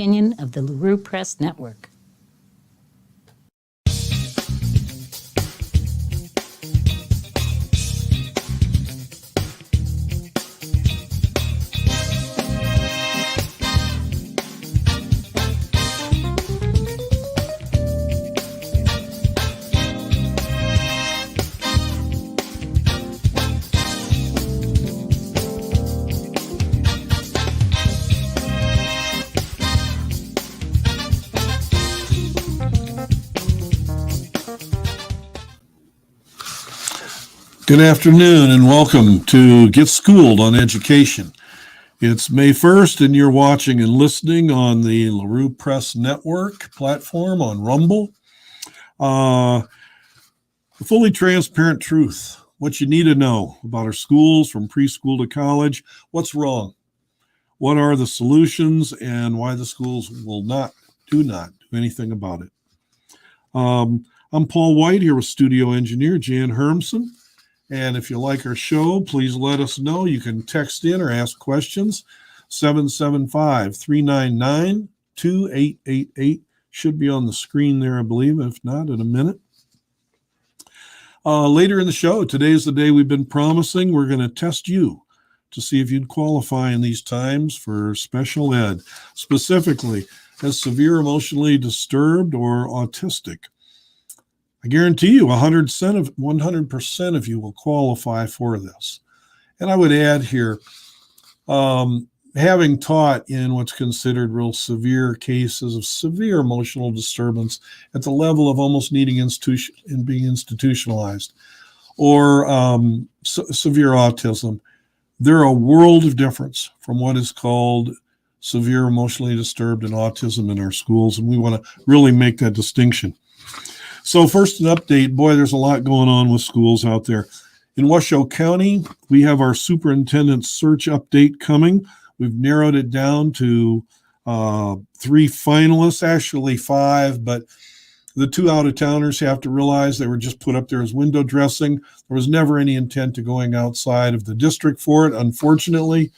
opinion of the LaRue Press Network. Good afternoon and welcome to Get Schooled on Education. It's May 1st and you're watching and listening on the LaRue Press Network platform on Rumble. The fully transparent truth, what you need to know about our schools from preschool to college, what's wrong, what are the solutions, and why the schools do not do anything about it. I'm Paul White here with studio engineer Jan Hermsen. And if you like our show, please let us know. You can text in or ask questions. 775-399-2888 should be on the screen there, I believe. If not, in a minute. Later in the show, today's the day we've been promising. We're going to test you to see if you'd qualify in these times for special ed, specifically as severe emotionally disturbed or autistic. I guarantee you 100% of you will qualify for this. And I would add here, having taught in what's considered real severe cases of severe emotional disturbance at the level of almost needing being institutionalized, or severe autism, they're a world of difference from what is called severe emotionally disturbed and autism in our schools. And we want to really make that distinction. So first, an update. Boy, there's a lot going on with schools out there. In Washoe County, we have our superintendent search update coming. We've narrowed it down to 3 finalists, actually 5, but the 2 out-of-towners have to realize they were just put up there as window dressing. There was never any intent to going outside of the district for it, unfortunately.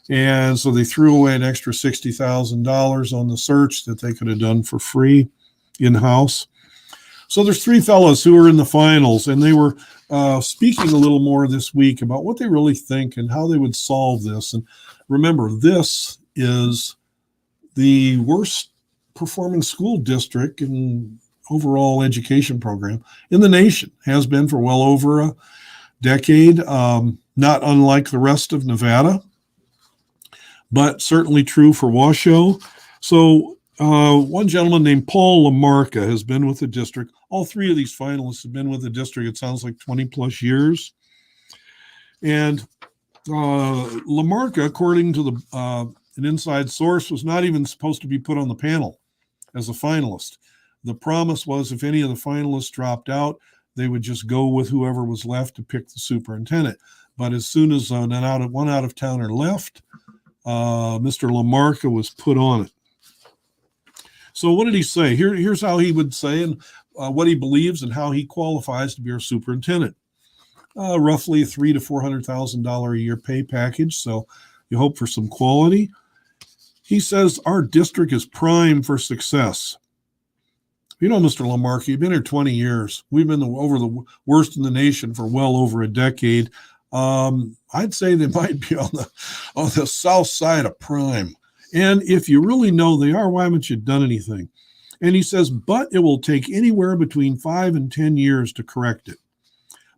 And so they threw away an extra $60,000 on the search that they could have done for free in-house. So there's 3 fellows who are in the finals, and they were speaking a little more this week about what they really think and how they would solve this. And remember, this is the worst performing school district and overall education program in the nation, has been for well over a decade, not unlike the rest of Nevada, but certainly true for Washoe. So one gentleman named Paul LaMarca has been with the district. All 3 of these finalists have been with the district, it sounds like 20 plus years. And LaMarca, according to an inside source, was not even supposed to be put on the panel as a finalist. The promise was if any of the finalists dropped out, they would just go with whoever was left to pick the superintendent. But as soon as one out-of-towner left, Mr. LaMarca was put on it. So what did he say? Here's how he would say and what he believes and how he qualifies to be our superintendent. Roughly a $300,000 to $400,000 a year pay package, so you hope for some quality. He says our district is primed for success. You know, Mr. LaMarca, you've been here 20 years. We've been over the worst in the nation for well over a decade. I'd say they might be on the south side of prime. And if you really know they are, why haven't you done anything? And he says, but it will take anywhere between 5 and 10 years to correct it.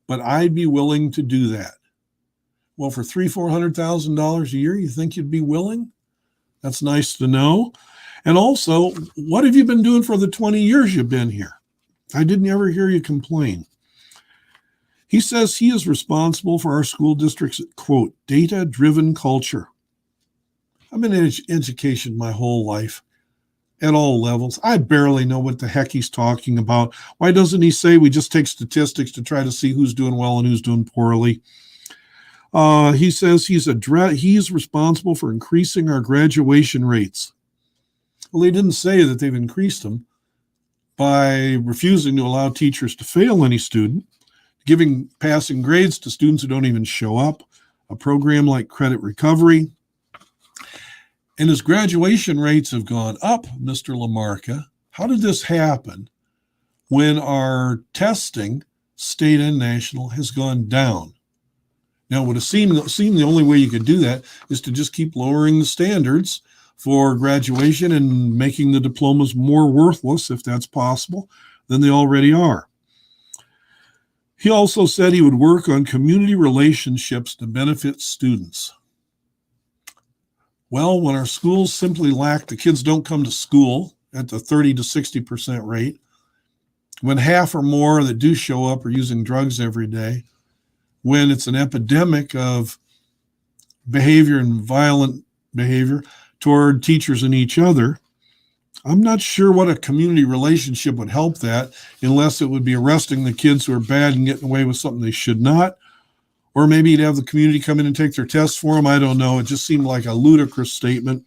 But I'd be willing to do that. Well, for $300,000-$400,000 a year, you think you'd be willing? That's nice to know. And also, what have you been doing for the 20 years you've been here? I didn't ever hear you complain. He says he is responsible for our school district's, quote, data-driven culture. I've been in education my whole life at all levels. I barely know what the heck he's talking about. Why doesn't he say we just take statistics to try to see who's doing well and who's doing poorly? He says he's responsible for increasing our graduation rates. Well, they didn't say that they've increased them by refusing to allow teachers to fail any student, giving passing grades to students who don't even show up, a program like credit recovery. And as graduation rates have gone up, Mr. Lamarca, how did this happen when our testing, state and national, has gone down? Now, it would have seemed the only way you could do that is to just keep lowering the standards for graduation and making the diplomas more worthless, if that's possible, than they already are. He also said he would work on community relationships to benefit students. Well, when our schools simply lack, the kids don't come to school at the 30 to 60% rate, when half or more that do show up are using drugs every day, when it's an epidemic of behavior and violent behavior toward teachers and each other, I'm not sure what a community relationship would help that, unless it would be arresting the kids who are bad and getting away with something they should not. Or maybe you'd have the community come in and take their tests for them. I don't know. It just seemed like a ludicrous statement.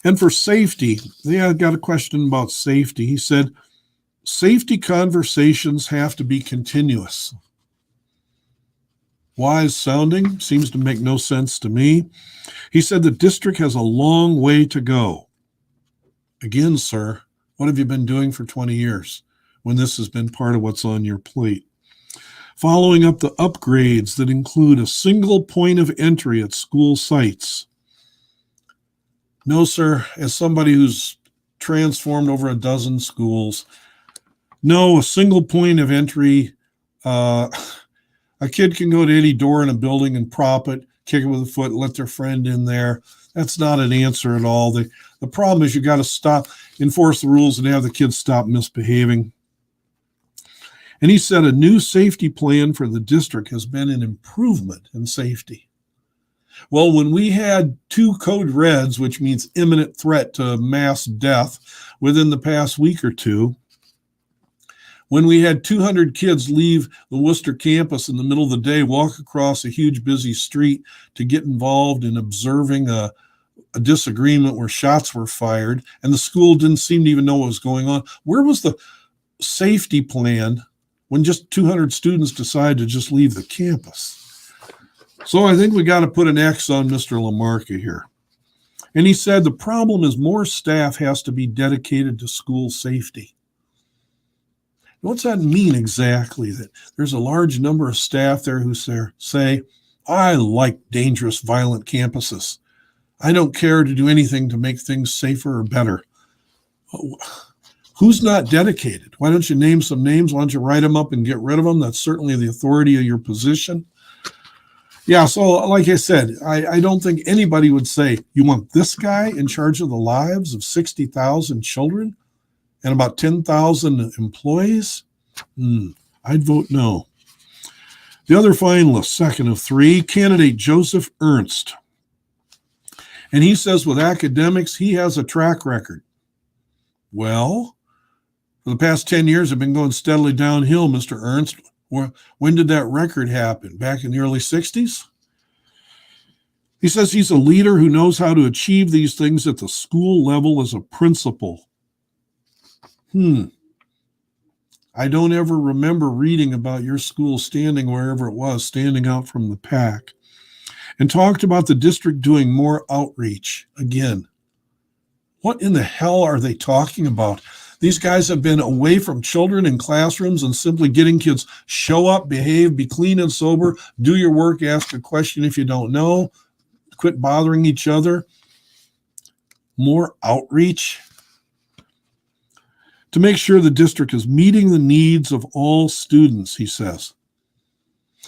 And for safety, they got a question about safety. He said, safety conversations have to be continuous. Wise sounding, seems to make no sense to me. He said the district has a long way to go. Again, sir, what have you been doing for 20 years when this has been part of what's on your plate? Following up the upgrades that include a single point of entry at school sites. No, sir, as somebody who's transformed over a dozen schools, no, a single point of entry. A kid can go to any door in a building and prop it, kick it with a foot, let their friend in there. That's not an answer at all. The problem is you got to enforce the rules and have the kids stop misbehaving. And he said a new safety plan for the district has been an improvement in safety. Well, when we had 2 code reds, which means imminent threat to mass death within the past week or two, when we had 200 kids leave the Worcester campus in the middle of the day, walk across a huge busy street to get involved in observing a disagreement where shots were fired, and the school didn't seem to even know what was going on, where was the safety plan when just 200 students decided to just leave the campus? So I think we got to put an X on Mr. Lamarca here. And he said the problem is more staff has to be dedicated to school safety. What's that mean exactly? That there's a large number of staff there who say, I like dangerous, violent campuses. I don't care to do anything to make things safer or better. Who's not dedicated? Why don't you name some names? Why don't you write them up and get rid of them? That's certainly the authority of your position. Yeah, so like I said, I don't think anybody would say, you want this guy in charge of the lives of 60,000 children and about 10,000 employees? I'd vote no. The other finalist, second of 3, candidate Joseph Ernst. And he says with academics, he has a track record. Well, for the past 10 years, I've been going steadily downhill, Mr. Ernst. When did that record happen? Back in the early 60s? He says he's a leader who knows how to achieve these things at the school level as a principal. I don't ever remember reading about your school standing wherever it was, standing out from the pack. And talked about the district doing more outreach. Again, what in the hell are they talking about? These guys have been away from children in classrooms and simply getting kids show up, behave, be clean and sober, do your work, ask a question if you don't know, quit bothering each other. More outreach to make sure the district is meeting the needs of all students, he says.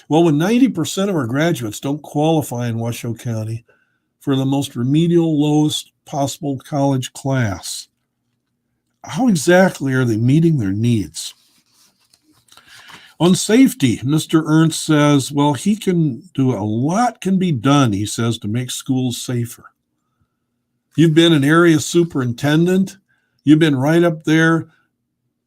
Well, when 90% of our graduates don't qualify in Washoe County for the most remedial, lowest possible college class, how exactly are they meeting their needs? On safety, Mr. Ernst says, well, he can do a lot can be done, he says, to make schools safer. You've been an area superintendent. You've been right up there,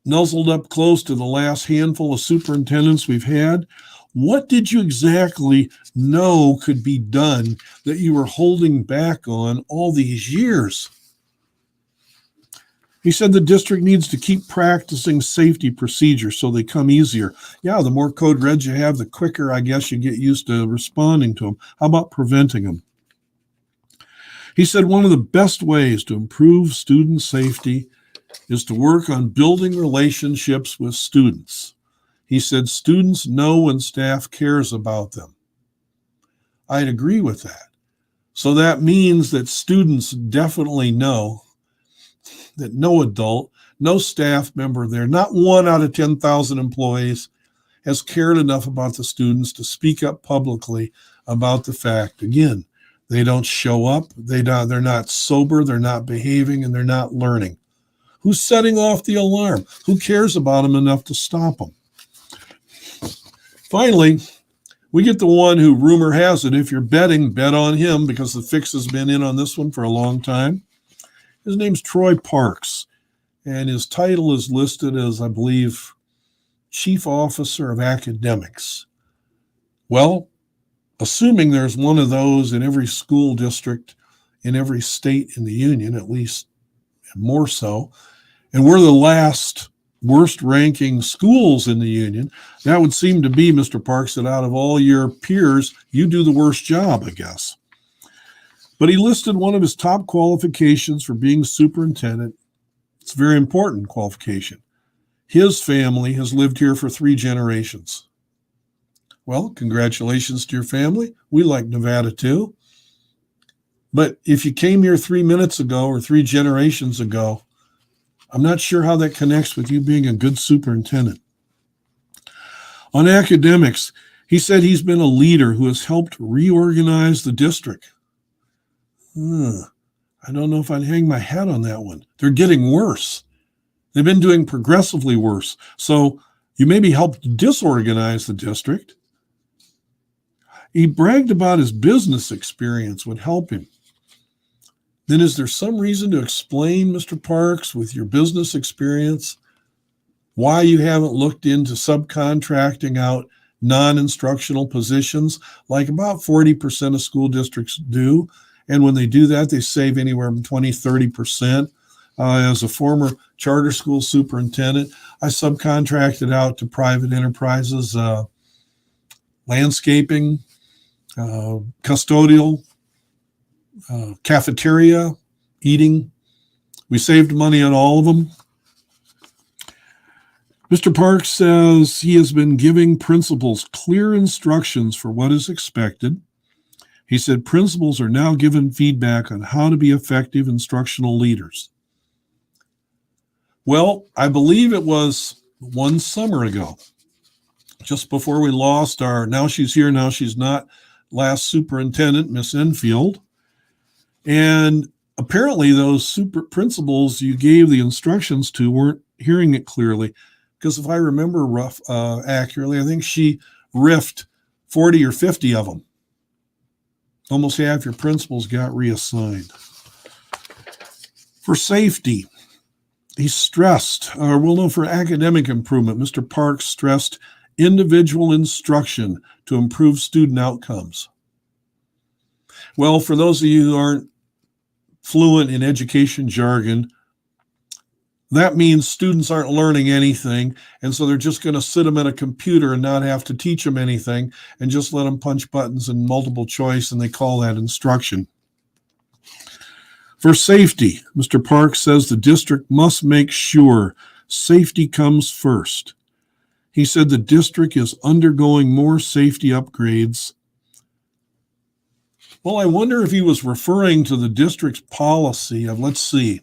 nuzzled up close to the last handful of superintendents we've had. What did you exactly know could be done that you were holding back on all these years? He said the district needs to keep practicing safety procedures so they come easier. Yeah, the more code reds you have, the quicker, I guess, you get used to responding to them. How about preventing them? He said one of the best ways to improve student safety is to work on building relationships with students. He said students know when staff cares about them. I'd agree with that. So that means that students definitely know that no adult, no staff member there, not 1 out of 10,000 employees, has cared enough about the students to speak up publicly about the fact, again, they don't show up, they're not sober, they're not behaving, and they're not learning. Who's setting off the alarm? Who cares about them enough to stop them? Finally, we get the one who, rumor has it, if you're betting, bet on him, because the fix has been in on this one for a long time. His name's Troy Parks, and his title is listed as, I believe, Chief Officer of Academics. Well, assuming there's one of those in every school district in every state in the union, at least more so, and we're the worst ranking schools in the union, that would seem to be, Mr. Parks, that out of all your peers, you do the worst job, I guess. But he listed one of his top qualifications for being superintendent. It's a very important qualification. His family has lived here for 3 generations. Well, congratulations to your family. We like Nevada too. But if you came here 3 minutes ago or 3 generations ago, I'm not sure how that connects with you being a good superintendent. On academics, he said he's been a leader who has helped reorganize the district. I don't know if I'd hang my hat on that one. They're getting worse. They've been doing progressively worse. So you maybe helped disorganize the district. He bragged about his business experience would help him. Then is there some reason to explain, Mr. Parks, with your business experience, why you haven't looked into subcontracting out non-instructional positions like about 40% of school districts do? And when they do that, they save anywhere from 20-30%. As a former charter school superintendent, I subcontracted out to private enterprises, landscaping, custodial, cafeteria, eating. We saved money on all of them. Mr. Parks says he has been giving principals clear instructions for what is expected. He said principals are now given feedback on how to be effective instructional leaders. Well, I believe it was one summer ago, just before we lost our now she's here, now she's not last superintendent, Miss Enfield. And apparently those super principals you gave the instructions to weren't hearing it clearly, because if I remember accurately, I think she riffed 40 or 50 of them. Almost half your principals got reassigned. For safety, he stressed, for academic improvement, Mr. Parks stressed individual instruction to improve student outcomes. Well, for those of you who aren't fluent in education jargon, that means students aren't learning anything, and so they're just going to sit them at a computer and not have to teach them anything and just let them punch buttons and multiple choice, and they call that instruction. For safety, Mr. Parks says the district must make sure safety comes first. He said the district is undergoing more safety upgrades. Well, I wonder if he was referring to the district's policy of, let's see,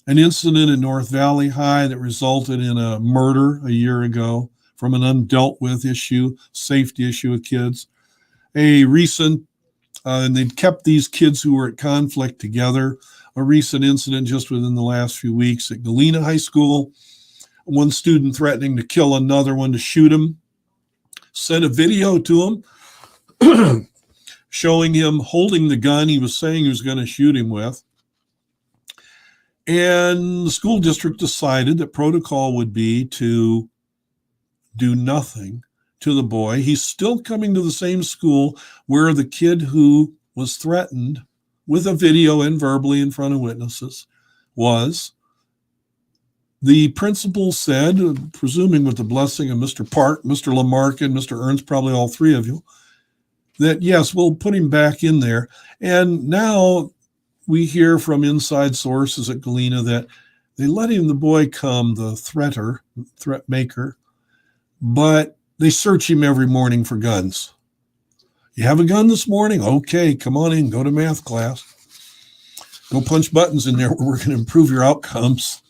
an incident in North Valley High that resulted in a murder a year ago from an undealt with issue, safety issue with kids. A recent, and they'd kept these kids who were at conflict together, a recent incident just within the last few weeks at Galena High School, one student threatening to kill another one, to shoot him, sent a video to him showing him holding the gun he was saying he was going to shoot him with. And the school district decided that protocol would be to do nothing to the boy. He's still coming to the same school where the kid who was threatened with a video and verbally in front of witnesses was. The principal said, presuming with the blessing of Mr. Park, Mr. Lamarck, and Mr. Ernst, probably all 3 of you, that yes, we'll put him back in there. And now we hear from inside sources at Galena that they let the boy come, the threat maker, but they search him every morning for guns. You have a gun this morning? Okay, come on in, go to math class. Go punch buttons in there where we're going to improve your outcomes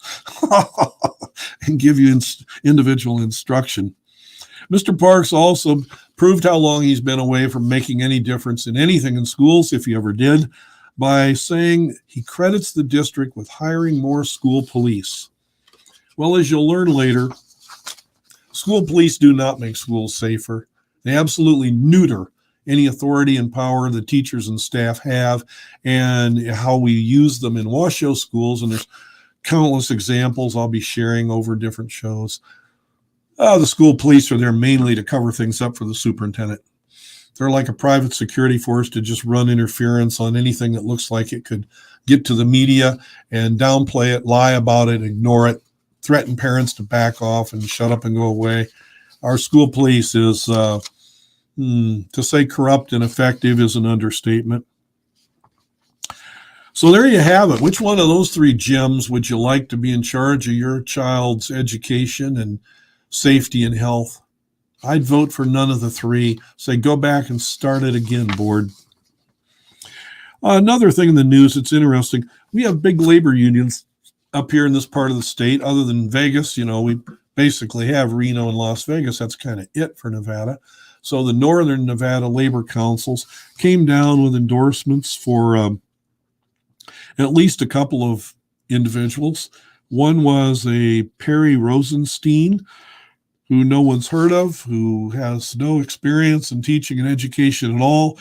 and give you individual instruction. Mr. Parks also proved how long he's been away from making any difference in anything in schools, if he ever did, by saying he credits the district with hiring more school police. Well, as you'll learn later, school police do not make schools safer. They absolutely neuter any authority and power the teachers and staff have and how we use them in Washoe schools. And there's countless examples I'll be sharing over different shows. The school police are there mainly to cover things up for the superintendent. They're like a private security force to just run interference on anything that looks like it could get to the media and downplay it, lie about it, ignore it, threaten parents to back off and shut up and go away. Our school police is, to say corrupt and effective is an understatement. So there you have it. Which one of those three gems would you like to be in charge of your child's education and safety and health? I'd vote for none of the three. Say, go back and start it again, board. Another thing in the news that's interesting, we have big labor unions up here in this part of the state. Other than Vegas, we basically have Reno and Las Vegas. That's kind of it for Nevada. So the Northern Nevada Labor Councils came down with endorsements for at least a couple of individuals. One was a Perry Rosenstein, who no one's heard of, who has no experience in teaching and education at all.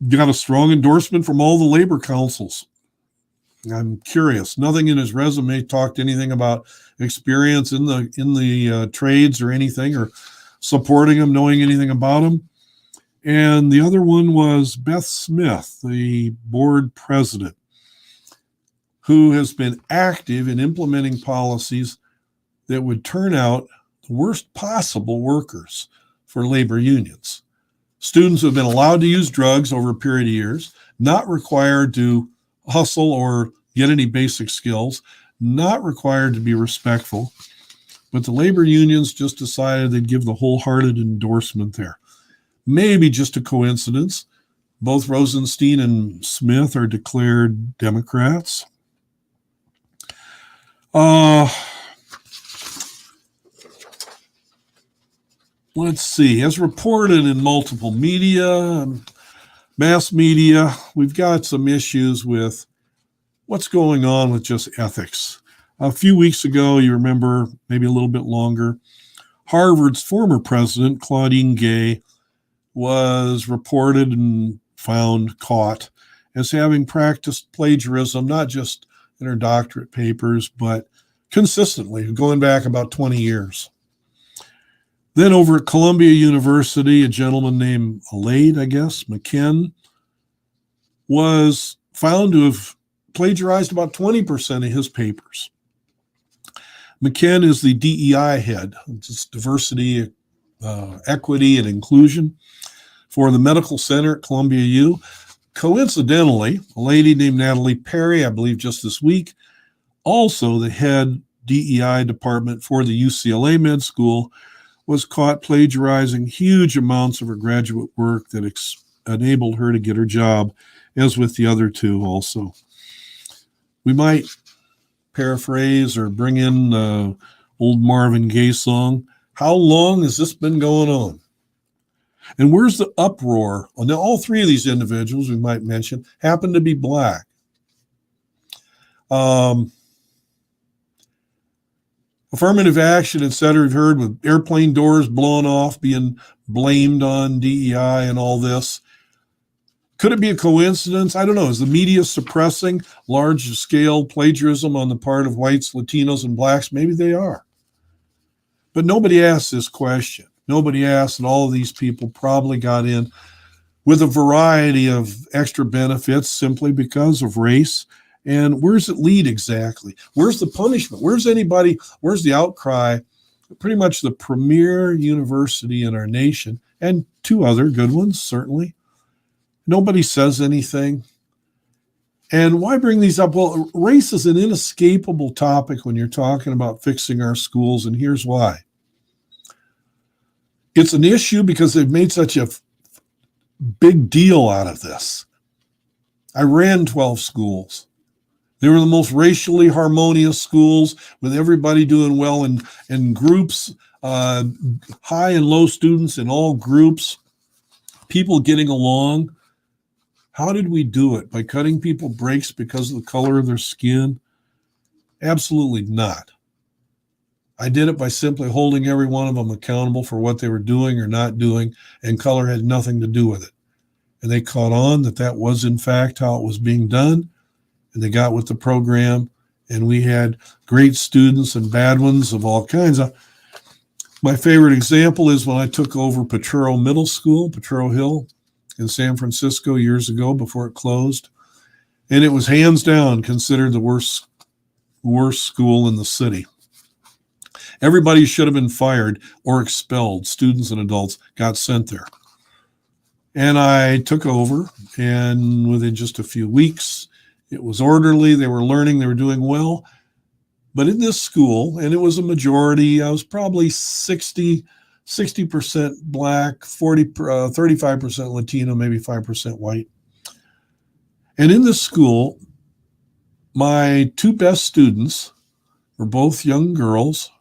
Got a strong endorsement from all the labor councils. I'm curious. Nothing in his resume talked anything about experience in the trades or anything, or supporting him, knowing anything about him. And the other one was Beth Smith, the board president, who has been active in implementing policies that would turn out the worst possible workers for labor unions. Students who have been allowed to use drugs over a period of years, not required to hustle or get any basic skills, not required to be respectful. But the labor unions just decided they'd give the wholehearted endorsement there. Maybe just a coincidence. Both Rosenstein and Smith are declared Democrats. Let's see. As reported in multiple media, mass media, we've got some issues with what's going on with just ethics. A few weeks ago, you remember, maybe a little bit longer, Harvard's former president, Claudine Gay, was reported and found caught as having practiced plagiarism, not just in her doctorate papers, but consistently, going back about 20 years. Then over at Columbia University, a gentleman named McKen, was found to have plagiarized about 20% of his papers. McKen is the DEI head, it's diversity, equity, and inclusion for the medical center at Columbia U. Coincidentally, a lady named Natalie Perry, I believe just this week, also the head DEI department for the UCLA Med School, was caught plagiarizing huge amounts of her graduate work that enabled her to get her job, as with the other two also. We might paraphrase or bring in old Marvin Gaye song, how long has this been going on? And where's the uproar? Well, now, all three of these individuals we might mention happen to be black. Affirmative action, et cetera, we've heard with airplane doors blown off, being blamed on DEI and all this. Could it be a coincidence? I don't know. Is the media suppressing large-scale plagiarism on the part of whites, Latinos, and blacks? Maybe they are. But nobody asked this question. Nobody asked, and all of these people probably got in with a variety of extra benefits simply because of race. And where's it lead exactly? Where's the punishment? Where's the outcry? Pretty much the premier university in our nation, and two other good ones, certainly. Nobody says anything. And why bring these up? Well, race is an inescapable topic when you're talking about fixing our schools, and here's why. It's an issue because they've made such a big deal out of this. I ran 12 schools. They were the most racially harmonious schools with everybody doing well in groups, high and low students in all groups, people getting along. How did we do it? By cutting people breaks because of the color of their skin? Absolutely not. I did it by simply holding every one of them accountable for what they were doing or not doing, and color had nothing to do with it. And they caught on that was, in fact, how it was being done, and they got with the program, and we had great students and bad ones of all kinds. My favorite example is when I took over Potrero Middle School, Potrero Hill, in San Francisco years ago before it closed. And it was hands down considered the worst school in the city. Everybody should have been fired or expelled. Students and adults got sent there. And I took over, and within just a few weeks, it was orderly. They were learning. They were doing well. But in this school, and it was a majority, I was probably 60% Black, 35% Latino, maybe 5% white. And in this school, my two best students were both young girls,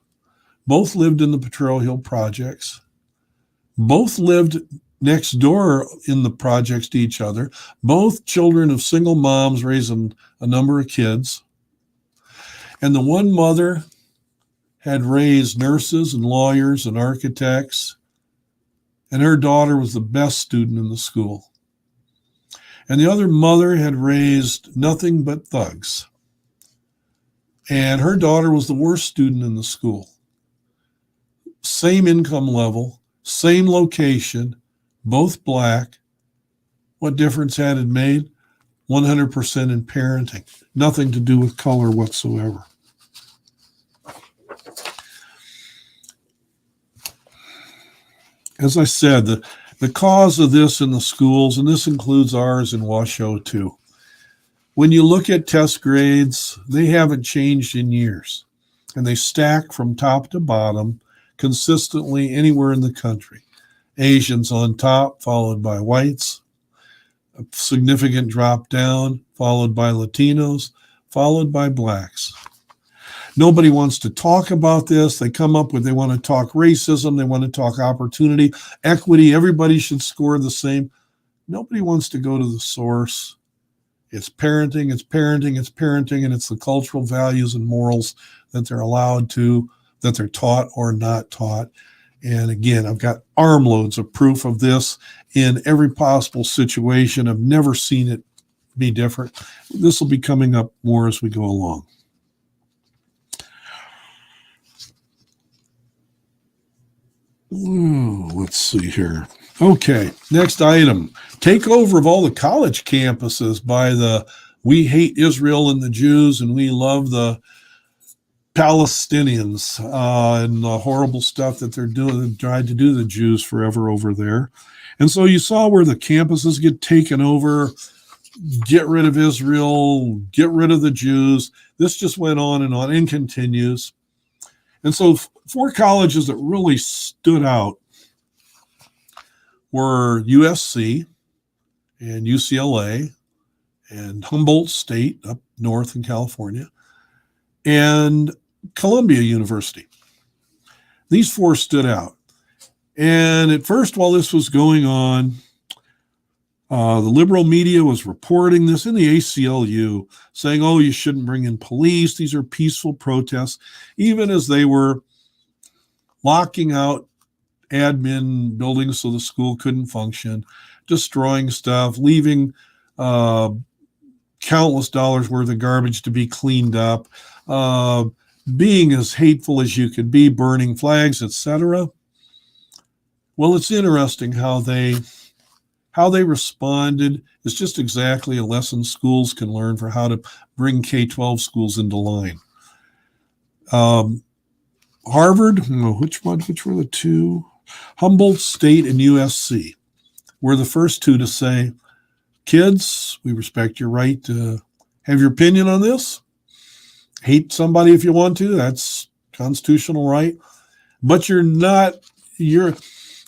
both lived in the Potrero Hill projects, both lived next door in the projects to each other, both children of single moms raising a number of kids. And the one mother had raised nurses and lawyers and architects, and her daughter was the best student in the school. And the other mother had raised nothing but thugs, and her daughter was the worst student in the school. Same income level, same location, both Black. What difference had it made? 100% in parenting. Nothing to do with color whatsoever. As I said, the cause of this in the schools, and this includes ours in Washoe too. When you look at test grades, they haven't changed in years, and they stack from top to bottom consistently anywhere in the country. Asians on top, followed by whites, a significant drop down, followed by Latinos, followed by Blacks. Nobody wants to talk about this. They want to talk racism. They want to talk opportunity, equity. Everybody should score the same. Nobody wants to go to the source. It's parenting, it's parenting, it's parenting, and it's the cultural values and morals that they're allowed to, that they're taught or not taught. And again, I've got armloads of proof of this in every possible situation. I've never seen it be different. This will be coming up more as we go along. Let's see here. Okay, next item. Takeover of all the college campuses by the we hate Israel and the Jews, and we love the Palestinians and the horrible stuff that they're doing. They've tried to do the Jews forever over there. And so you saw where the campuses get taken over, get rid of Israel, get rid of the Jews. This just went on and continues. And so four colleges that really stood out were USC and UCLA and Humboldt State up north in California and Columbia University. These four stood out. And at first, while this was going on, the liberal media was reporting this in the ACLU, saying, oh, you shouldn't bring in police. These are peaceful protests, even as they were locking out admin buildings so the school couldn't function, destroying stuff, leaving countless dollars worth of garbage to be cleaned up, being as hateful as you could be, burning flags, etc. Well, it's interesting how they responded. It's just exactly a lesson schools can learn for how to bring K-12 schools into line. Harvard, which were the two? Humboldt State and USC were the first two to say, kids, we respect your right to Have your opinion on this. Hate somebody if you want to. That's constitutional right. But you're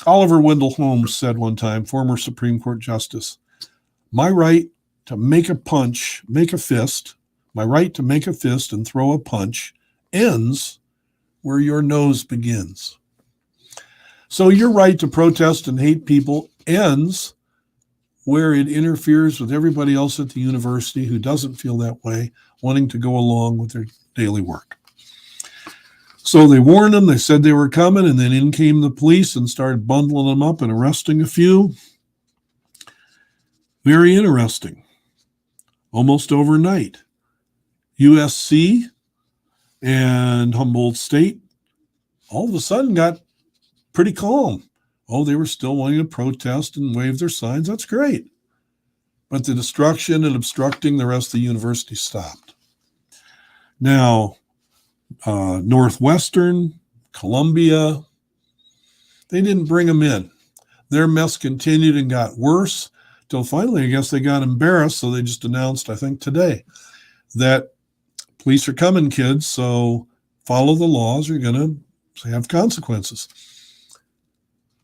Oliver Wendell Holmes said one time, former Supreme Court Justice, my right to make a fist and throw a punch ends where your nose begins. So your right to protest and hate people ends where it interferes with everybody else at the university who doesn't feel that way, wanting to go along with their daily work. So they warned them, they said they were coming, and then in came the police and started bundling them up and arresting a few. Very interesting. Almost overnight, USC and Humboldt State all of a sudden got pretty calm. Oh, they were still wanting to protest and wave their signs. That's great. But the destruction and obstructing the rest of the university stopped. Now, Northwestern, Columbia, they didn't bring them in. Their mess continued and got worse till finally, I guess they got embarrassed. So they just announced, I think today, that police are coming, kids. So follow the laws. You're going to have consequences.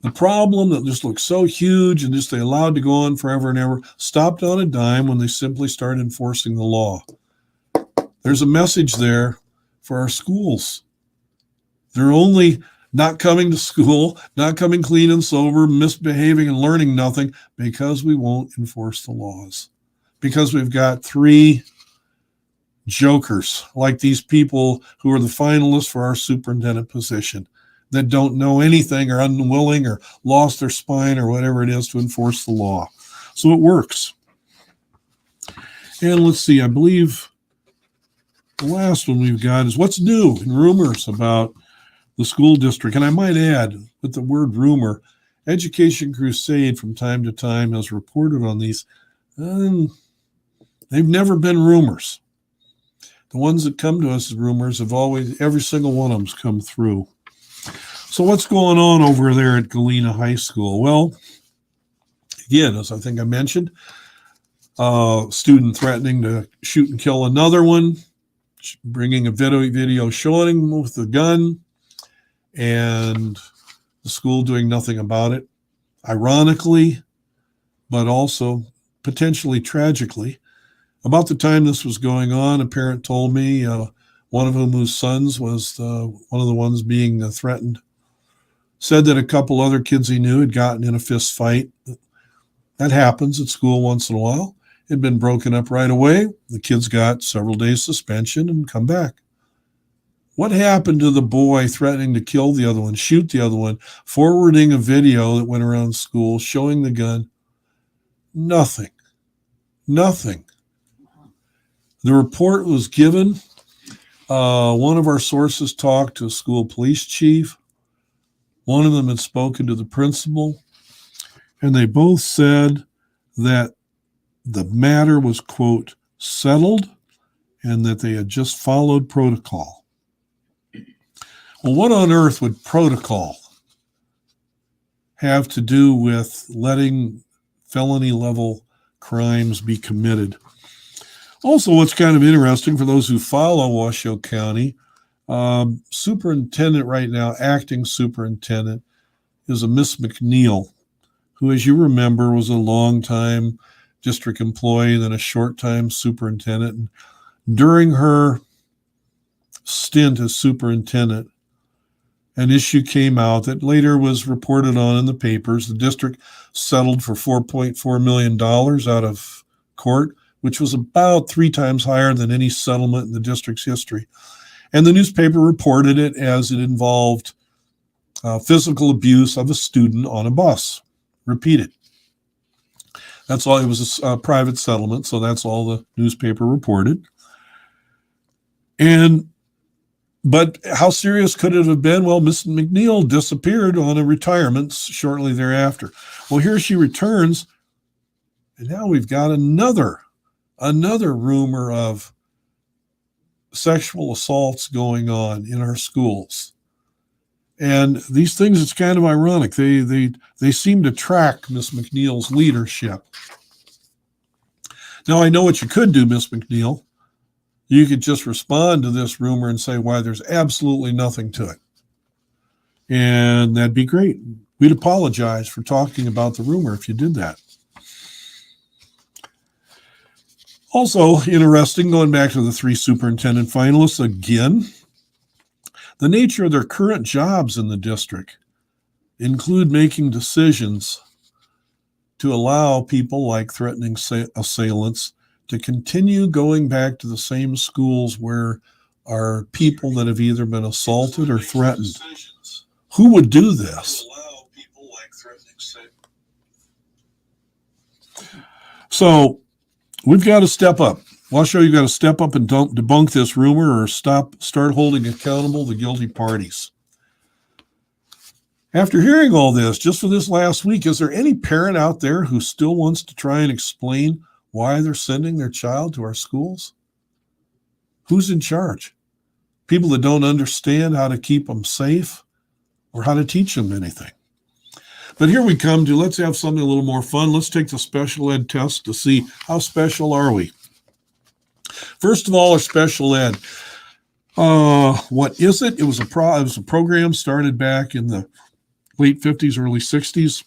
The problem that just looked so huge and just they allowed to go on forever and ever stopped on a dime when they simply started enforcing the law. There's a message there for our schools. They're only not coming to school, not coming clean and sober, misbehaving and learning nothing because we won't enforce the laws. Because we've got three jokers like these people who are the finalists for our superintendent position that don't know anything or unwilling or lost their spine or whatever it is to enforce the law. So it works. And let's see, I believe the last one we've got is what's new in rumors about the school district. And I might add, with the word rumor, Education Crusade from time to time has reported on these. They've never been rumors. The ones that come to us as rumors have always, every single one of them's come through. So what's going on over there at Galena High School? Well, again, as I think I mentioned, student threatening to shoot and kill another one, bringing a video showing him with a gun, and the school doing nothing about it. Ironically, but also potentially tragically, about the time this was going on, a parent told me, one of whom whose sons was one of the ones being threatened, said that a couple other kids he knew had gotten in a fist fight. That happens at school once in a while. It had been broken up right away. The kids got several days suspension and come back. What happened to the boy threatening to kill the other one, shoot the other one, forwarding a video that went around school showing the gun? Nothing. Nothing. The report was given. One of our sources talked to a school police chief. One of them had spoken to the principal, and they both said that the matter was, quote, settled, and that they had just followed protocol. Well, what on earth would protocol have to do with letting felony level crimes be committed? Also, what's kind of interesting for those who follow Washoe County, superintendent right now, acting superintendent, is a Miss McNeil, who, as you remember, was a long-time district employee and then a short-time superintendent. And during her stint as superintendent, an issue came out that later was reported on in the papers. The district settled for $4.4 million out of court, which was about 3 times higher than any settlement in the district's history. And the newspaper reported it as it involved physical abuse of a student on a bus. Repeated. That's all. It was a private settlement, so that's all the newspaper reported. But how serious could it have been? Well, Miss McNeil disappeared on a retirement shortly thereafter. Well, here she returns, and now we've got another rumor of sexual assaults going on in our schools. And these things, it's kind of ironic. They seem to track Miss McNeil's leadership. Now, I know what you could do, Miss McNeil. You could just respond to this rumor and say why there's absolutely nothing to it. And that'd be great. We'd apologize for talking about the rumor if you did that. Also interesting, going back to the 3 superintendent finalists again, the nature of their current jobs in the district include making decisions to allow people like threatening assailants to continue going back to the same schools where are people that have either been assaulted or threatened. Who would do this? So we've got to step up. Well, I'll show you got to step up and don't debunk this rumor or start holding accountable the guilty parties. After hearing all this, just for this last week, is there any parent out there who still wants to try and explain why they're sending their child to our schools? Who's in charge? People that don't understand how to keep them safe or how to teach them anything. But here we come to, let's have something a little more fun. Let's take the special ed test to see how special are we. First of all, our special ed. What is it? It was a program started back in the late 50s, early 60s.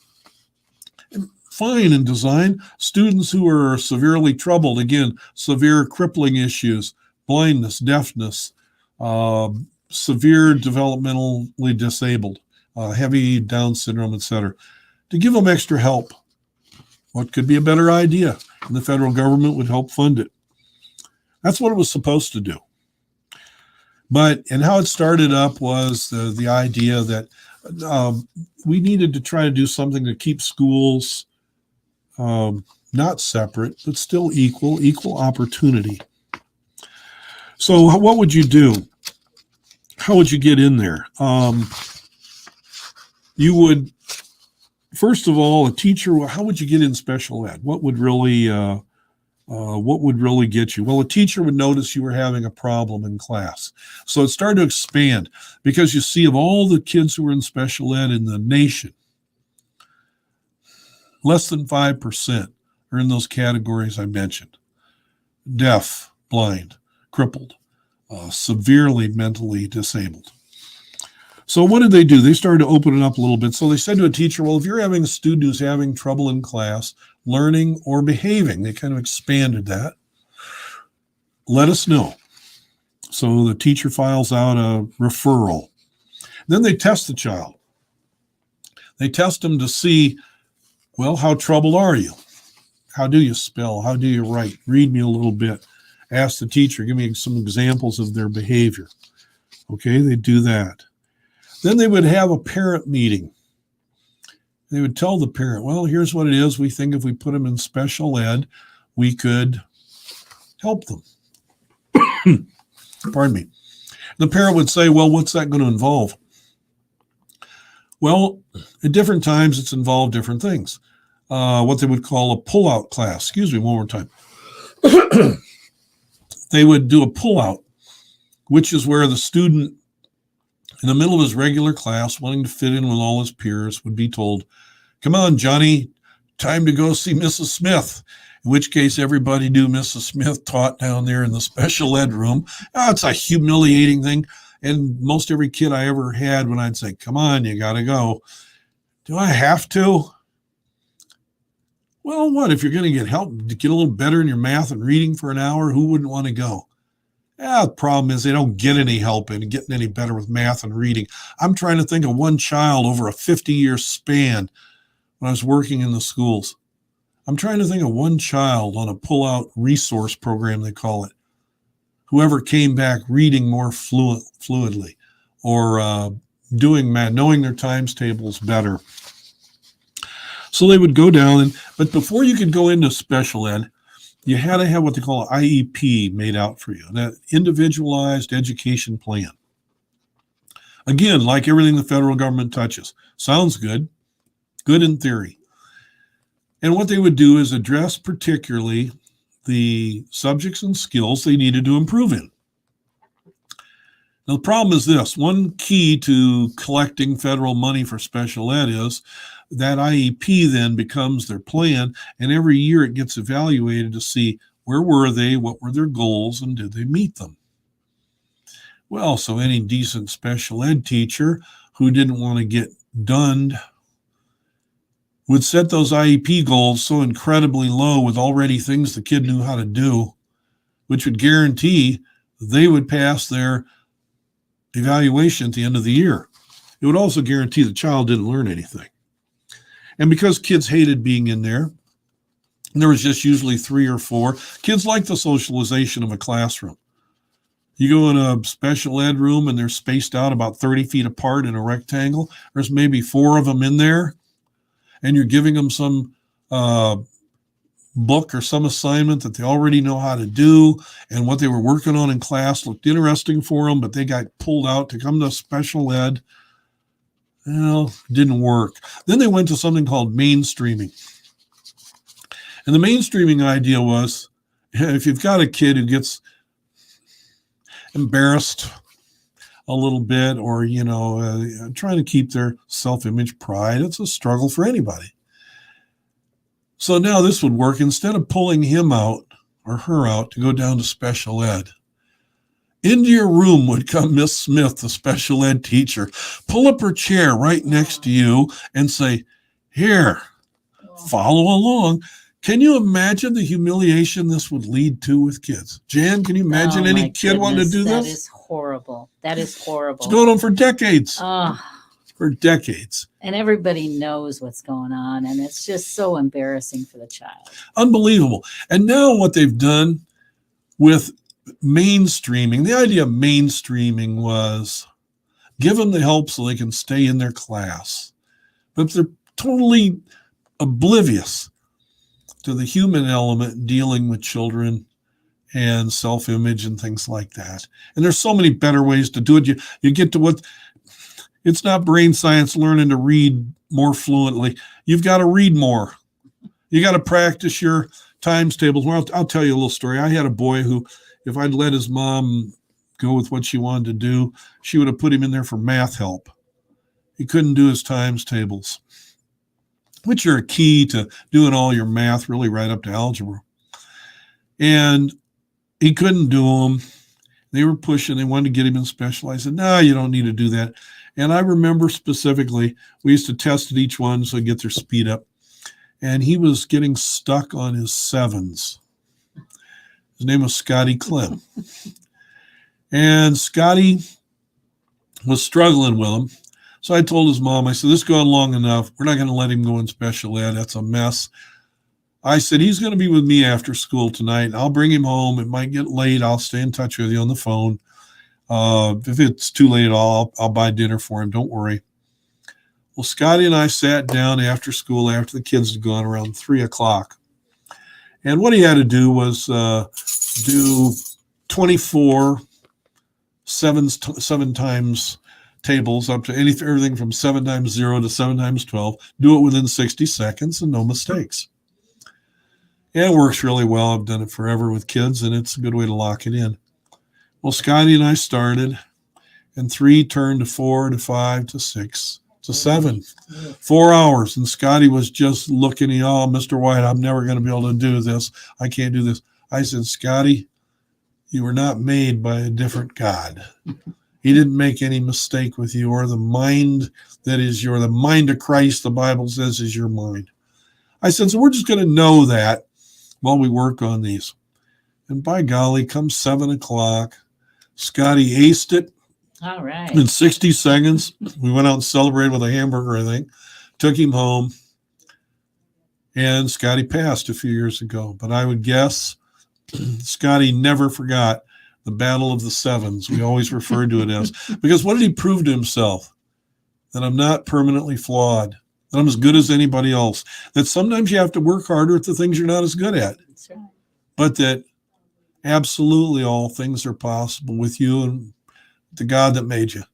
Fine in design. Students who are severely troubled, again, severe crippling issues, blindness, deafness, severe developmentally disabled, heavy Down syndrome, etc., to give them extra help. What could be a better idea? And the federal government would help fund it. That's what it was supposed to do. And how it started up was the idea that we needed to try to do something to keep schools not separate, but still equal opportunity. So what would you do? How would you get in there? You would, first of all, a teacher, how would you get in special ed? What would really get you? Well, a teacher would notice you were having a problem in class. So it started to expand because you see, of all the kids who were in special ed in the nation, less than 5% are in those categories I mentioned: deaf, blind, crippled, severely mentally disabled. So what did they do? They started to open it up a little bit. So they said to a teacher, well, if you're having a student who's having trouble in class, learning or behaving, they kind of expanded that, let us know. So the teacher files out a referral. Then they test the child. They test them to see, well, how troubled are you? How do you spell? How do you write? Read me a little bit. Ask the teacher, give me some examples of their behavior. Okay, they do that. Then they would have a parent meeting. They would tell the parent, well, here's what it is. We think if we put them in special ed, we could help them. Pardon me. The parent would say, well, what's that going to involve? Well, at different times, it's involved different things. What they would call a pull-out class. Excuse me, one more time. They would do a pull-out, which is where the student, in the middle of his regular class, wanting to fit in with all his peers, would be told, come on, Johnny, time to go see Mrs. Smith. In which case, everybody knew Mrs. Smith taught down there in the special ed room. It's a humiliating thing. And most every kid I ever had, when I'd say, come on, you got to go. Do I have to? Well, what, if you're going to get help, to get a little better in your math and reading for an hour, who wouldn't want to go? The problem is they don't get any help in getting any better with math and reading. I'm trying to think of one child over a 50-year span when I was working in the schools. I'm trying to think of one child on a pull-out resource program, they call it, whoever came back reading more fluidly or doing math, knowing their times tables better. So they would go down, but before you could go into special ed, you had to have what they call an IEP made out for you, that individualized education plan. Again, like everything the federal government touches. Sounds good. Good in theory. And what they would do is address particularly the subjects and skills they needed to improve in. Now, the problem is this. One key to collecting federal money for special ed is that IEP then becomes their plan, and every year it gets evaluated to see Where were they? What were their goals? And did they meet them? Well, so any decent special ed teacher who didn't want to get dunned would set those IEP goals so incredibly low with already things the kid knew how to do, which would guarantee they would pass their evaluation at the end of the year. It would also guarantee the child didn't learn anything. And because kids hated being in there was just usually 3 or 4. Kids like the socialization of a classroom. You go in a special ed room and they're spaced out about 30 feet apart in a rectangle. There's maybe 4 of them in there, and you're giving them some book or some assignment that they already know how to do, and what they were working on in class looked interesting for them, but they got pulled out to come to special ed. Well, it didn't work. Then they went to something called mainstreaming. And the mainstreaming idea was, if you've got a kid who gets embarrassed a little bit, or trying to keep their self-image, pride, it's a struggle for anybody. So now this would work. Instead of pulling him out or her out to go down to special ed, into your room would come Miss Smith, the special ed teacher, pull up her chair right next to you and say, "Here, follow along." Can you imagine the humiliation this would lead to with kids? Jan, can you imagine any kid wanting to do this? That is horrible. That is horrible. It's going on for decades. Oh, For decades. and everybody knows what's going on, and it's just so embarrassing for the child. Unbelievable. And now what they've done with mainstreaming, the idea of mainstreaming was give them the help so they can stay in their class. But they're totally oblivious to the human element dealing with children and self-image and things like that. And there's so many better ways to do it. You get to what, it's not brain science learning to read more fluently. You've got to read more. You got to practice your times tables. Well, I'll tell you a little story. I had a boy who, if I'd let his mom go with what she wanted to do, she would have put him in there for math help. He couldn't do his times tables, which are a key to doing all your math, really right up to algebra. And he couldn't do them. They were pushing. They wanted to get him in special. I said, "No, you don't need to do that." And I remember specifically, we used to test at each one so get their speed up. And he was getting stuck on his 7s. His name was Scotty Clem. And Scotty was struggling with him. So I told his mom, I said, "This is going long enough. We're not going to let him go in special ed. That's a mess." I said, "He's going to be with me after school tonight. I'll bring him home. It might get late. I'll stay in touch with you on the phone. If it's too late at all, I'll buy dinner for him. Don't worry." Well, Scotty and I sat down after school, after the kids had gone, around 3:00. And what he had to do was do 24 seven times tables up to everything from 7 times 0 to 7 times 12. Do it within 60 seconds and no mistakes. And it works really well. I've done it forever with kids, and it's a good way to lock it in. Well, Scotty and I started, and 3 turned to 4 to 5 to 6 to 7. 4 hours, and Scotty was just looking, "Oh, Mr. White, I'm never going to be able to do this. I can't do this." I said, "Scotty, you were not made by a different God. He didn't make any mistake with you, or the mind that is the mind of Christ, the Bible says, is your mind." I said, "So we're just going to know that while we work on these." And by golly, come 7:00, Scotty aced it. All right. In 60 seconds. We went out and celebrated with a hamburger, I think. Took him home. And Scotty passed a few years ago. But I would guess Scotty never forgot the Battle of the Sevens. We always referred to it as. Because what did he prove to himself? That I'm not permanently flawed. That I'm as good as anybody else. That sometimes you have to work harder at the things you're not as good at. That's right. But that absolutely all things are possible with you and the God that made you.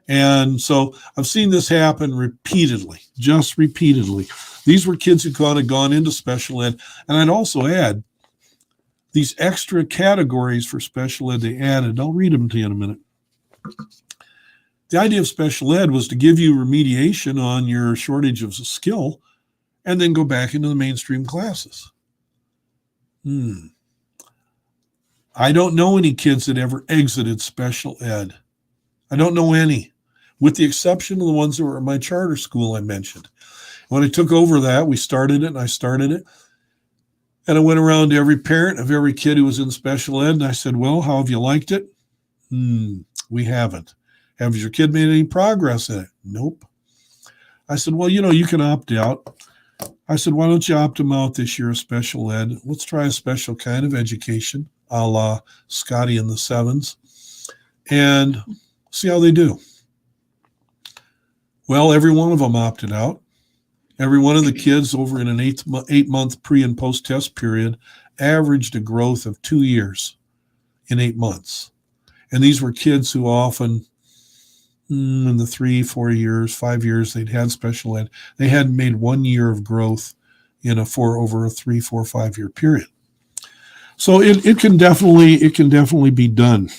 And so I've seen this happen repeatedly, just repeatedly. These were kids who kind of gone into special ed. And I'd also add these extra categories for special ed they added. I'll read them to you in a minute. The idea of special ed was to give you remediation on your shortage of skill and then go back into the mainstream classes. I don't know any kids that ever exited special ed. I don't know any, with the exception of the ones that were at my charter school I mentioned. When I took over that, we started it and I started it. And I went around to every parent of every kid who was in special ed and I said, well, how have you liked it? We haven't. Have your kid made any progress in it? Nope. I said, well, you can opt out. I said, why don't you opt them out this year of special ed? Let's try a special kind of education, a la Scotty and the Sevens, and see how they do. Well, every one of them opted out. Every one of the kids over in an 8-month pre and post test period averaged a growth of 2 years in 8 months. And these were kids who often, in the 3, 4 years, 5 years they'd had special ed, they hadn't made 1 year of growth over a 3, 4, 5 year period. So it can definitely be done.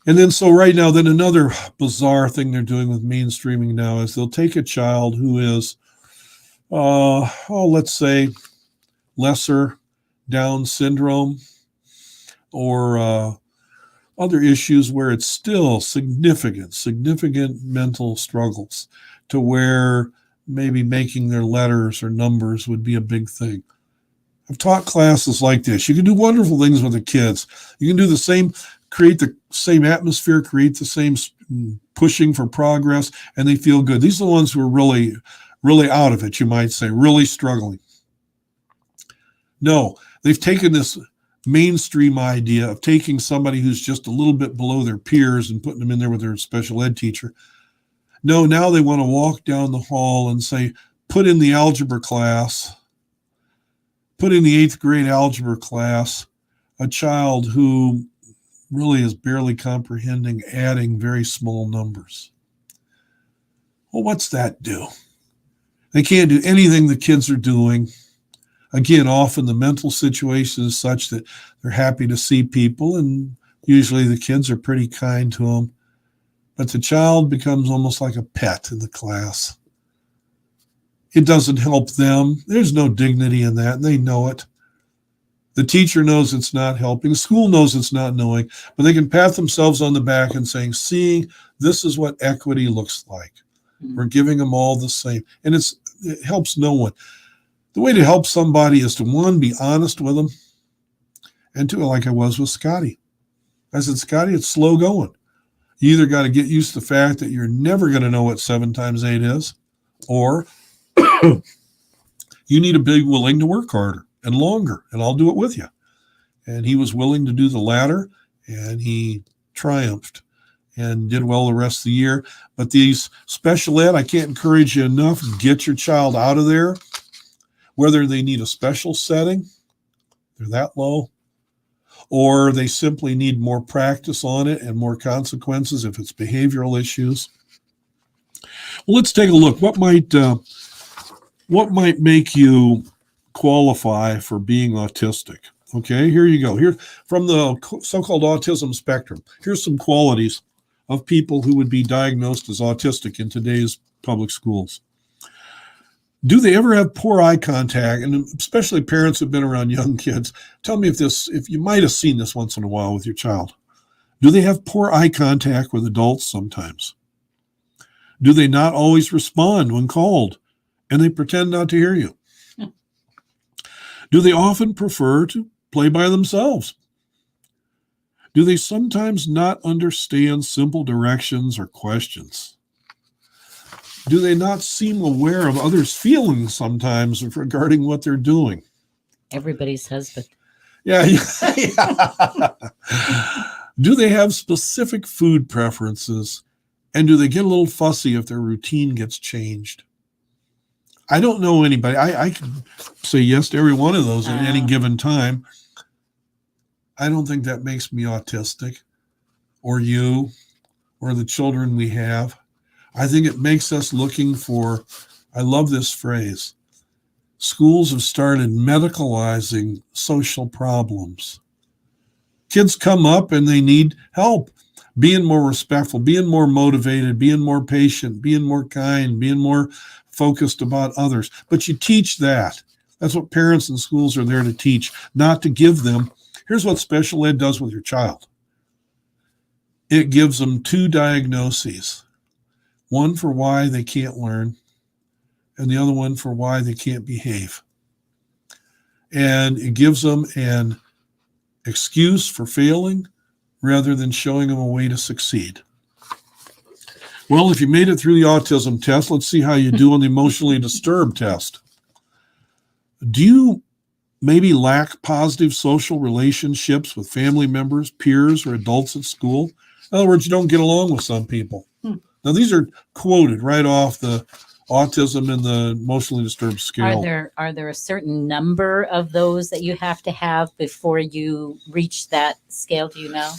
And then so right now, then another bizarre thing they're doing with mainstreaming now is they'll take a child who is, let's say, lesser Down syndrome or other issues where it's still significant mental struggles to where maybe making their letters or numbers would be a big thing. I've taught classes like this. You can do wonderful things with the kids. You can do the same, create the same atmosphere, create the same pushing for progress, and they feel good. These are the ones who are really, really out of it, you might say, really struggling. No, they've taken this mainstream idea of taking somebody who's just a little bit below their peers and putting them in there with their special ed teacher. No, now they want to walk down the hall and say, put in the algebra class, put in the 8th grade algebra class, a child who really is barely comprehending adding very small numbers. Well, what's that do? They can't do anything the kids are doing. Again, often the mental situation is such that they're happy to see people, and usually the kids are pretty kind to them. But the child becomes almost like a pet in the class. It doesn't help them. There's no dignity in that, and they know it. The teacher knows it's not helping. The school knows it's not knowing, but they can pat themselves on the back and saying, see, this is what equity looks like. We're giving them all the same. And it helps no one. The way to help somebody is to, one, be honest with them, and two, like I was with Scotty. I said, Scotty, it's slow going. You either got to get used to the fact that you're never going to know what 7 times 8 is, or you need to be willing to work harder and longer, and I'll do it with you. And he was willing to do the latter, and he triumphed and did well the rest of the year. But these special ed, I can't encourage you enough. Get your child out of there, whether they need a special setting, they're that low, or they simply need more practice on it and more consequences if it's behavioral issues. Well, let's take a look. What might make you qualify for being autistic? Okay, here you go. Here, from the so-called autism spectrum, here's some qualities of people who would be diagnosed as autistic in today's public schools. Do they ever have poor eye contact? And especially parents who've been around young kids, tell me if you might have seen this once in a while with your child. Do they have poor eye contact with adults sometimes? Do they not always respond when called and they pretend not to hear you? Do they often prefer to play by themselves? Do they sometimes not understand simple directions or questions? Do they not seem aware of others' feelings sometimes regarding what they're doing? Everybody's husband. Yeah. Do they have specific food preferences? And do they get a little fussy if their routine gets changed? I don't know anybody. I can say yes to every one of those at any given time. I don't think that makes me autistic, or you, or the children we have. I think it makes us looking for, I love this phrase, schools have started medicalizing social problems. Kids come up and they need help, being more respectful, being more motivated, being more patient, being more kind, being more focused about others. But you teach that. That's what parents and schools are there to teach, not to give them Here's what special ed does with your child. It gives them two diagnoses, one for why they can't learn and the other one for why they can't behave. And it gives them an excuse for failing rather than showing them a way to succeed. Well, if you made it through the autism test, let's see how you do on the emotionally disturbed test. Do you maybe lack positive social relationships with family members, peers, or adults at school? In other words, you don't get along with some people. Now, these are quoted right off the autism and the emotionally disturbed scale. Are there a certain number of those that you have to have before you reach that scale? Do you know?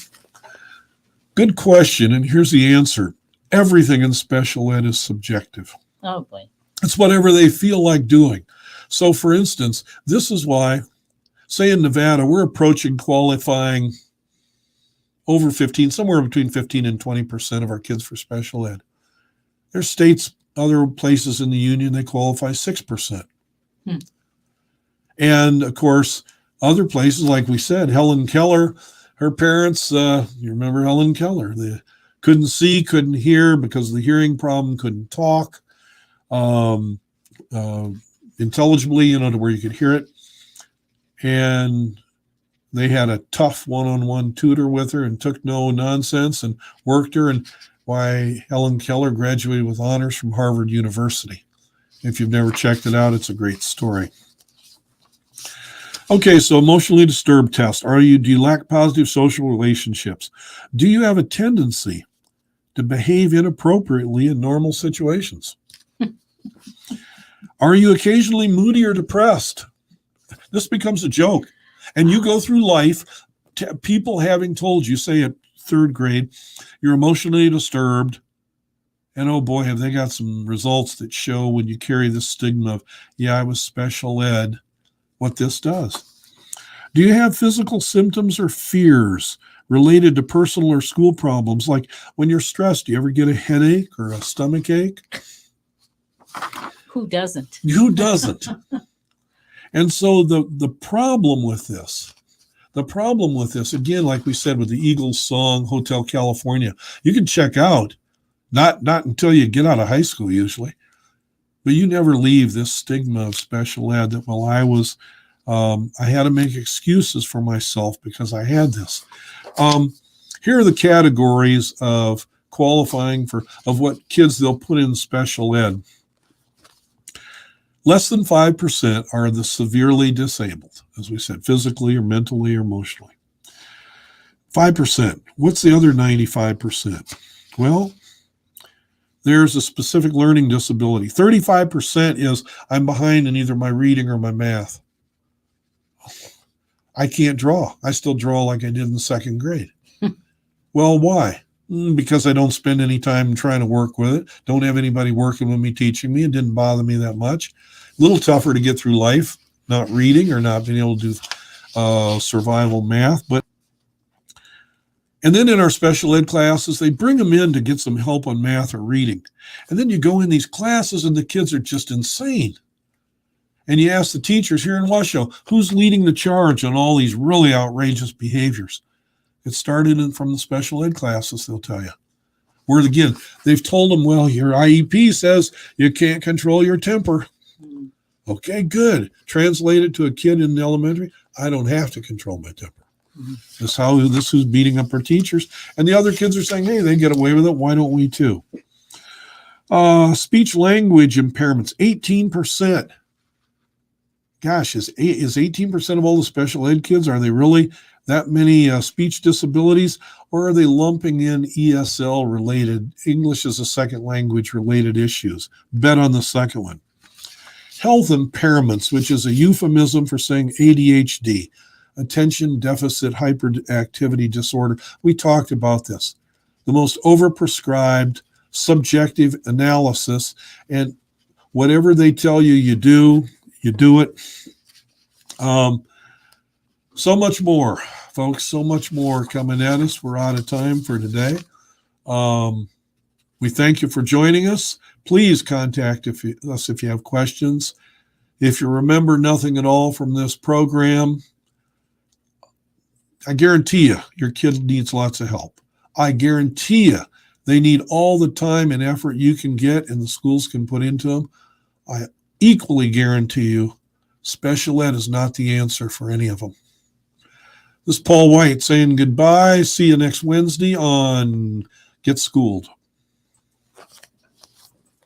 Good question, and here's the answer. Everything in special ed is subjective. Oh, boy. It's whatever they feel like doing. So, for instance, this is why, say in Nevada, we're approaching qualifying over 15, somewhere between 15 and 20% of our kids for special ed. There's states, other places in the union, they qualify 6%. And of course, other places, like we said, Helen Keller, her parents, you remember Helen Keller, they couldn't see, couldn't hear because of the hearing problem, couldn't talk intelligibly, to where you could hear it. And they had a tough one-on-one tutor with her and took no nonsense and worked her. And why Helen Keller graduated with honors from Harvard University. If you've never checked it out, it's a great story. Okay, so emotionally disturbed test. Do you lack positive social relationships? Do you have a tendency to behave inappropriately in normal situations? Are you occasionally moody or depressed? This becomes a joke. And you go through life, people having told you, say at third grade, you're emotionally disturbed. And oh boy, have they got some results that show when you carry the stigma of, yeah, I was special ed, what this does. Do you have physical symptoms or fears related to personal or school problems? Like when you're stressed, do you ever get a headache or a stomach ache? Who doesn't? Who doesn't? And so the problem with this, again, like we said with the Eagles song, Hotel California, you can check out, not until you get out of high school usually, but you never leave this stigma of special ed that, well, I had to make excuses for myself because I had this. Here are the categories of qualifying of what kids they'll put in special ed. Less than 5% are the severely disabled, as we said, physically or mentally or emotionally. 5%. What's the other 95%? Well, there's a specific learning disability. 35% is I'm behind in either my reading or my math. I can't draw. I still draw like I did in the second grade. Well, why? Because I don't spend any time trying to work with it. Don't have anybody working with me, teaching me. It didn't bother me that much. A little tougher to get through life, not reading or not being able to do survival math. And then in our special ed classes, they bring them in to get some help on math or reading. And then you go in these classes and the kids are just insane. And you ask the teachers here in Washoe, who's leading the charge on all these really outrageous behaviors? It started from the special ed classes, they'll tell you. Where, again, they've told them, well, your IEP says you can't control your temper. Okay, good. Translate it to a kid in elementary. I don't have to control my temper. This is beating up our teachers. And the other kids are saying, hey, they get away with it. Why don't we too? Speech language impairments, 18%. Gosh, is 18% of all the special ed kids, are they really that many speech disabilities, or are they lumping in ESL related, English as a second language related issues? Bet on the second one. Health impairments, which is a euphemism for saying ADHD, attention deficit hyperactivity disorder. We talked about this. The most overprescribed subjective analysis, and whatever they tell you, you do it. So much more, folks, so much more coming at us. We're out of time for today. We thank you for joining us. Please contact us if you have questions. If you remember nothing at all from this program, I guarantee you, your kid needs lots of help. I guarantee you, they need all the time and effort you can get and the schools can put into them. I equally guarantee you, special ed is not the answer for any of them. This is Paul White saying goodbye. See you next Wednesday on Get Schooled.